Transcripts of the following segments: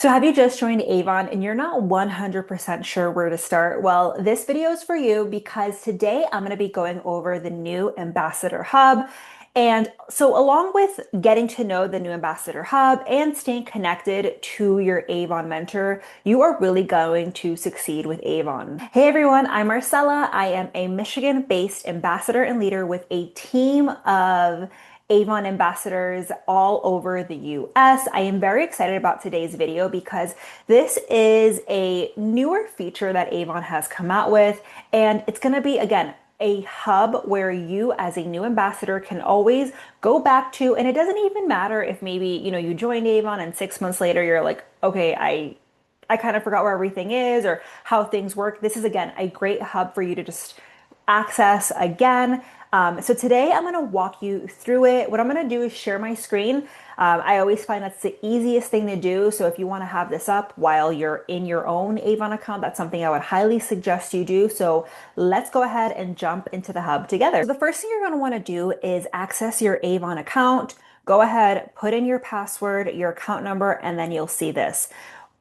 So have you just joined Avon and you're not 100% sure where to start? Well, this video is for you because today I'm going to be going over the new Ambassador Hub. And so along with getting to know the new Ambassador Hub and staying connected to your Avon mentor, you are really going to succeed with Avon. Hey everyone, I'm Marcella. I am a Michigan-based ambassador and leader with a team of Avon ambassadors all over the US. I am very excited about today's video because this is a newer feature that Avon has come out with, and it's going to be, again, a hub where you as a new ambassador can always go back to, and it doesn't even matter if maybe, you joined Avon and 6 months later you're like, okay, I kind of forgot where everything is or how things work. This is, again, a great hub for you to just access again. So today I'm going to walk you through it. What I'm going to do is share my screen. I always find that's the easiest thing to do. So if you want to have this up while you're in your own Avon account, that's something I would highly suggest you do. So let's go ahead and jump into the hub together. So the first thing you're going to want to do is access your Avon account. Go ahead, put in your password, your account number, and then you'll see this.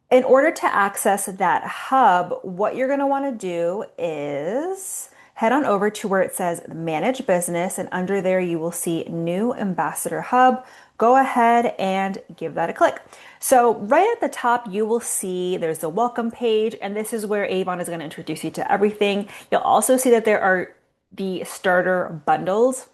In order to access that hub, what you're going to want to do is head on over to where it says Manage Business, and under there you will see New Ambassador Hub. Go ahead and give that a click. So right at the top, you will see there's the welcome page, and this is where Avon is going to introduce you to everything. You'll also see that there are the starter bundles.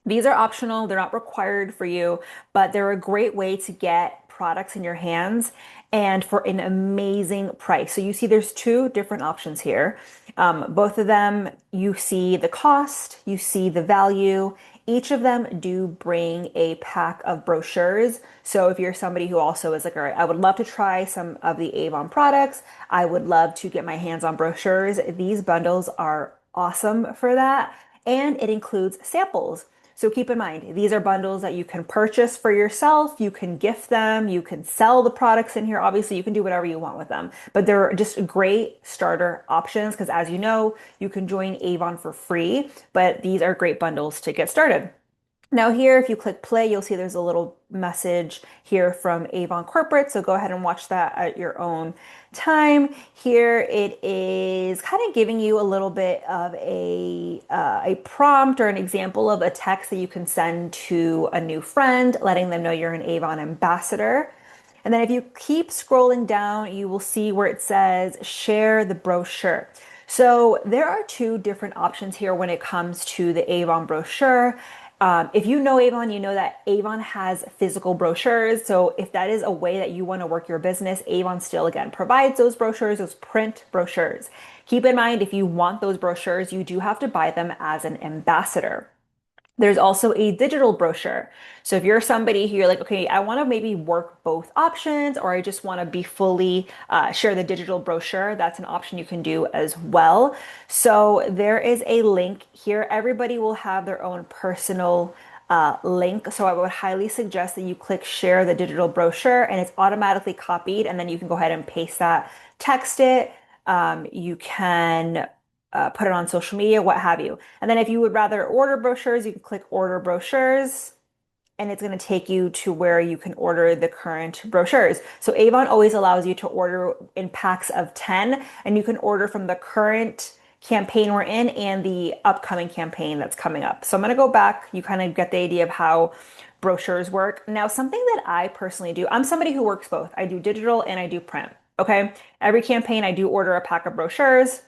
These are optional, they're not required for you, but they're a great way to get products in your hands and for an amazing price. So you see there's two different options here. Both of them, you see the cost, you see the value. Each of them do bring a pack of brochures. So if you're somebody who also is like, all right, I would love to try some of the Avon products, I would love to get my hands on brochures, these bundles are awesome for that. And it includes samples. So keep in mind, these are bundles that you can purchase for yourself, you can gift them, you can sell the products in here. Obviously, you can do whatever you want with them, but they're just great starter options because, as you know, you can join Avon for free, but these are great bundles to get started. Now here, if you click play, you'll see there's a little message here from Avon Corporate. So go ahead and watch that at your own time. Here it is kind of giving you a little bit of a prompt or an example of a text that you can send to a new friend, letting them know you're an Avon ambassador. And then if you keep scrolling down, you will see where it says share the brochure. So there are two different options here when it comes to the Avon brochure. If you know Avon, you know that Avon has physical brochures. So if that is a way that you want to work your business, Avon still, again, provides those brochures, those print brochures. Keep in mind, if you want those brochures, you do have to buy them as an ambassador. There's also a digital brochure. So if you're somebody who you're like, okay, I want to maybe work both options, or I just want to be fully share the digital brochure, that's an option you can do as well. So there is a link here. Everybody will have their own personal link. So I would highly suggest that you click share the digital brochure and it's automatically copied. And then you can go ahead and paste that, text it. You can put it on social media, what have you. And then if you would rather order brochures, you can click order brochures and it's going to take you to where you can order the current brochures. So Avon always allows you to order in packs of 10 and you can order from the current campaign we're in and the upcoming campaign that's coming up. So I'm going to go back. You kind of get the idea of how brochures work. Now, something that I personally do, I'm somebody who works both. I do digital and I do print. Okay. Every campaign, I do order a pack of brochures.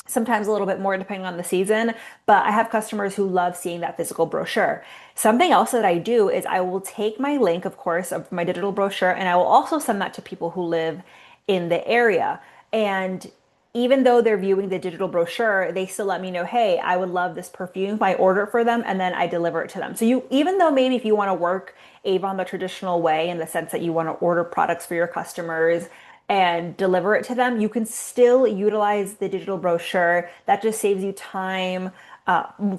Sometimes a little bit more depending on the season, but I have customers who love seeing that physical brochure. Something else that I do is I will take my link, of course, of my digital brochure, and I will also send that to people who live in the area. And even though they're viewing the digital brochure, they still let me know, hey, I would love this perfume. I order it for them and then I deliver it to them. So even though maybe if you want to work Avon the traditional way in the sense that you want to order products for your customers and deliver it to them, you can still utilize the digital brochure. That just saves you time.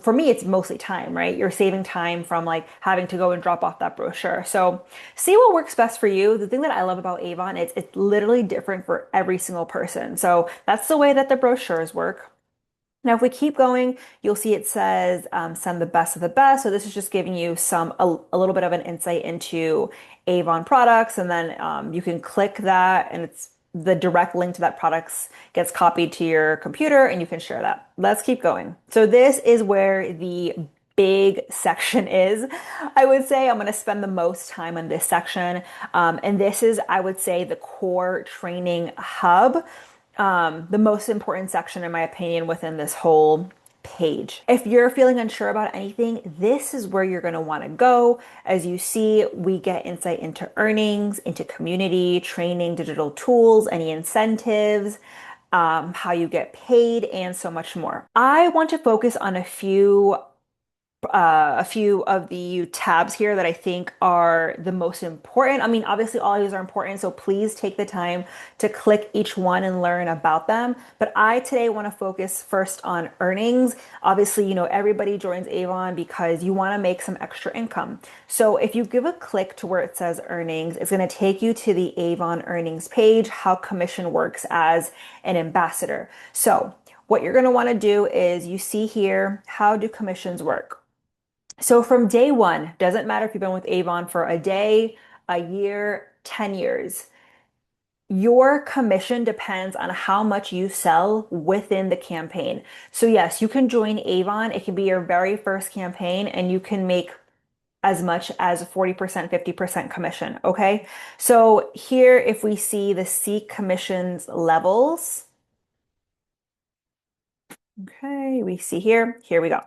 For me, it's mostly time, right? You're saving time from like having to go and drop off that brochure. So see what works best for you. The thing that I love about Avon is it's literally different for every single person. So that's the way that the brochures work. Now, if we keep going, you'll see it says send the best of the best. So this is just giving you a little bit of an insight into Avon products, and then you can click that, and it's the direct link to that products gets copied to your computer, and you can share that. Let's keep going. So this is where the big section is. I would say I'm going to spend the most time on this section, and this is, I would say, the core training hub, the most important section, in my opinion, within this whole page. If you're feeling unsure about anything, this is where you're going to want to go. As you see, we get insight into earnings, into community, training, digital tools, any incentives, how you get paid, and so much more. I want to focus on a few of the tabs here that I think are the most important. I mean, obviously all of these are important, so please take the time to click each one and learn about them. But I today want to focus first on earnings. Obviously, everybody joins Avon because you want to make some extra income. So if you give a click to where it says earnings, it's going to take you to the Avon earnings page, how commission works as an ambassador. So what you're going to want to do is you see here, how do commissions work? So from day one, doesn't matter if you've been with Avon for a day, a year, 10 years, your commission depends on how much you sell within the campaign. So yes, you can join Avon. It can be your very first campaign and you can make as much as 40%, 50% commission. Okay. So here, if we see the Seek commissions levels, okay, we see here we go.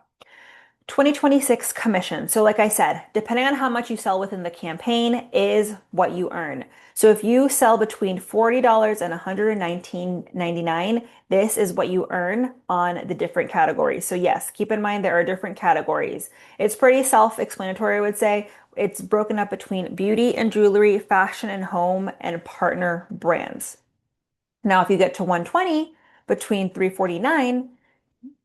2026 commission. So like I said, depending on how much you sell within the campaign is what you earn. So if you sell between $40 and $119.99, this is what you earn on the different categories. So yes, keep in mind there are different categories. It's pretty self-explanatory, I would say. It's broken up between beauty and jewelry, fashion and home, and partner brands. Now, if you get to 120, between 349,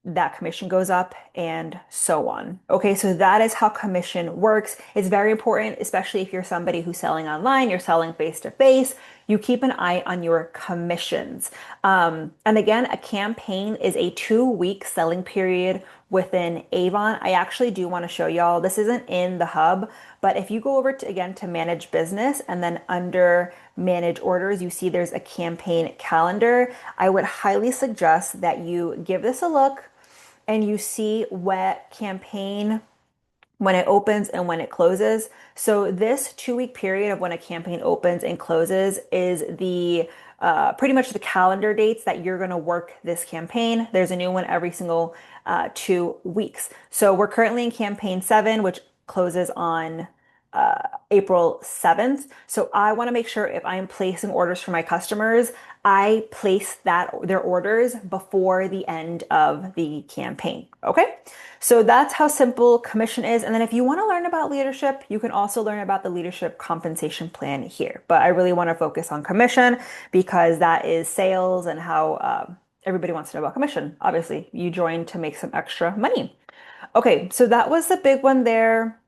that commission goes up and so on. Okay, so that is how commission works. It's very important, especially if you're somebody who's selling online, you're selling face to face, you keep an eye on your commissions. And again, a campaign is a 2-week selling period within Avon. I actually do want to show y'all, this isn't in the hub, but if you go over to, again, to manage business and then under manage orders, you see there's a campaign calendar. I would highly suggest that you give this a look and you see what campaign, when it opens and when it closes. So this 2-week period of when a campaign opens and closes is the pretty much the calendar dates that you're going to work this campaign. There's a new one every single 2 weeks. So we're currently in campaign 7, which closes on April 7th. So I want to make sure if I am placing orders for my customers, I place their orders before the end of the campaign. Okay. So that's how simple commission is. And then if you want to learn about leadership, you can also learn about the leadership compensation plan here. But I really want to focus on commission because that is sales and how everybody wants to know about commission. Obviously, you join to make some extra money. Okay, so that was the big one there,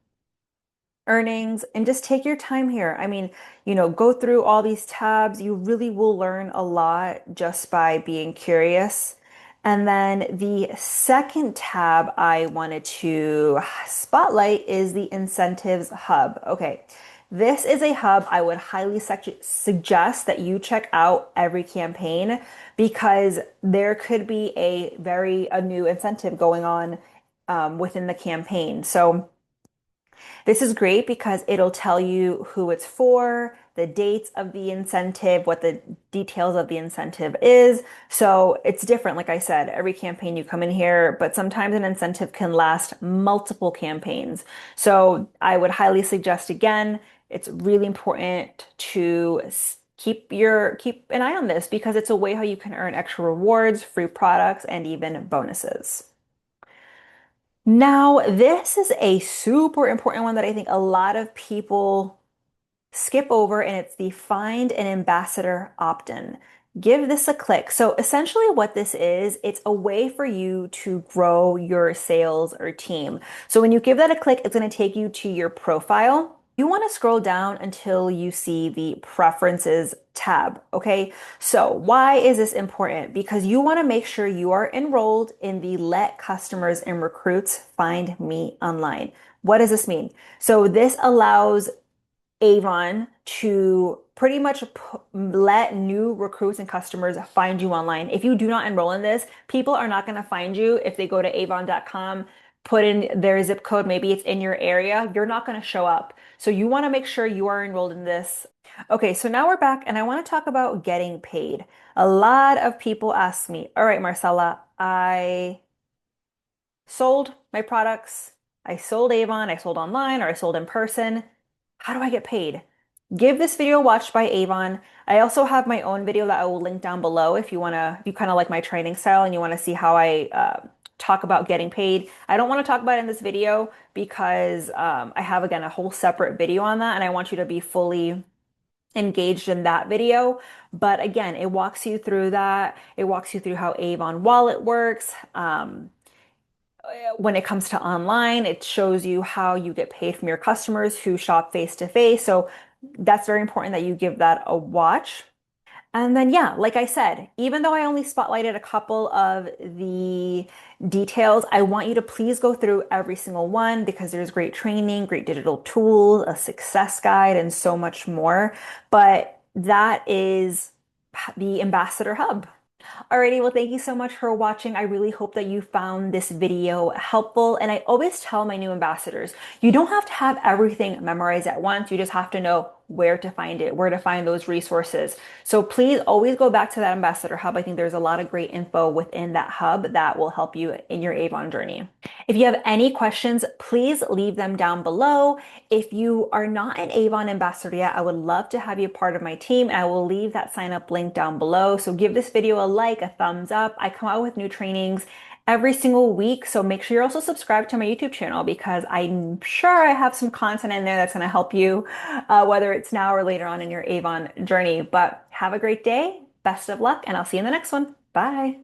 earnings, and just take your time here. I mean, go through all these tabs. You really will learn a lot just by being curious. And then the second tab I wanted to spotlight is the incentives hub. Okay. This is a hub I would highly suggest that you check out every campaign because there could be a new incentive going on within the campaign. So this is great because it'll tell you who it's for, the dates of the incentive, what the details of the incentive is. So it's different. Like I said, every campaign you come in here, but sometimes an incentive can last multiple campaigns. So I would highly suggest, again, it's really important to keep an eye on this because it's a way how you can earn extra rewards, free products, and even bonuses. Now, this is a super important one that I think a lot of people skip over, and it's the Find an Ambassador opt-in. Give this a click. So essentially what this is, it's a way for you to grow your sales or team. So when you give that a click, it's going to take you to your profile. You want to scroll down until you see the preferences tab. Okay. So why is this important? Because you want to make sure you are enrolled in the Let Customers and Recruits Find Me Online. What does this mean? So this allows Avon to pretty much let new recruits and customers find you online. If you do not enroll in this, people are not going to find you if they go to avon.com, put in their zip code, maybe it's in your area, you're not going to show up. So you want to make sure you are enrolled in this. Okay, so now we're back and I want to talk about getting paid. A lot of people ask me, all right, Marcella, I sold my products. I sold Avon, I sold online, or I sold in person. How do I get paid? Give this video a watch by Avon. I also have my own video that I will link down below if you want to, if you kind of like my training style and you want to see how I talk about getting paid. I don't want to talk about it in this video because I have, again, a whole separate video on that and I want you to be fully engaged in that video. But again, it walks you through that. It walks you through how Avon Wallet works. When it comes to online, it shows you how you get paid from your customers who shop face to face. So that's very important that you give that a watch. And then, yeah, like I said, even though I only spotlighted a couple of the details, I want you to please go through every single one because there's great training, great digital tools, a success guide, and so much more. But that is the Ambassador Hub. Alrighty, well, thank you so much for watching. I really hope that you found this video helpful. And I always tell my new ambassadors, you don't have to have everything memorized at once. You just have to know where to find it, where to find those resources. So please always go back to that Ambassador Hub. I think there's a lot of great info within that hub that will help you in your Avon journey. If you have any questions, please leave them down below. If you are not an Avon ambassador yet, I would love to have you part of my team, and I will leave that sign up link down below. So give this video a like, a thumbs up. I come out with new trainings every single week. So make sure you're also subscribed to my YouTube channel because I'm sure I have some content in there that's going to help you, whether it's now or later on in your Avon journey. But have a great day. Best of luck, and I'll see you in the next one. Bye.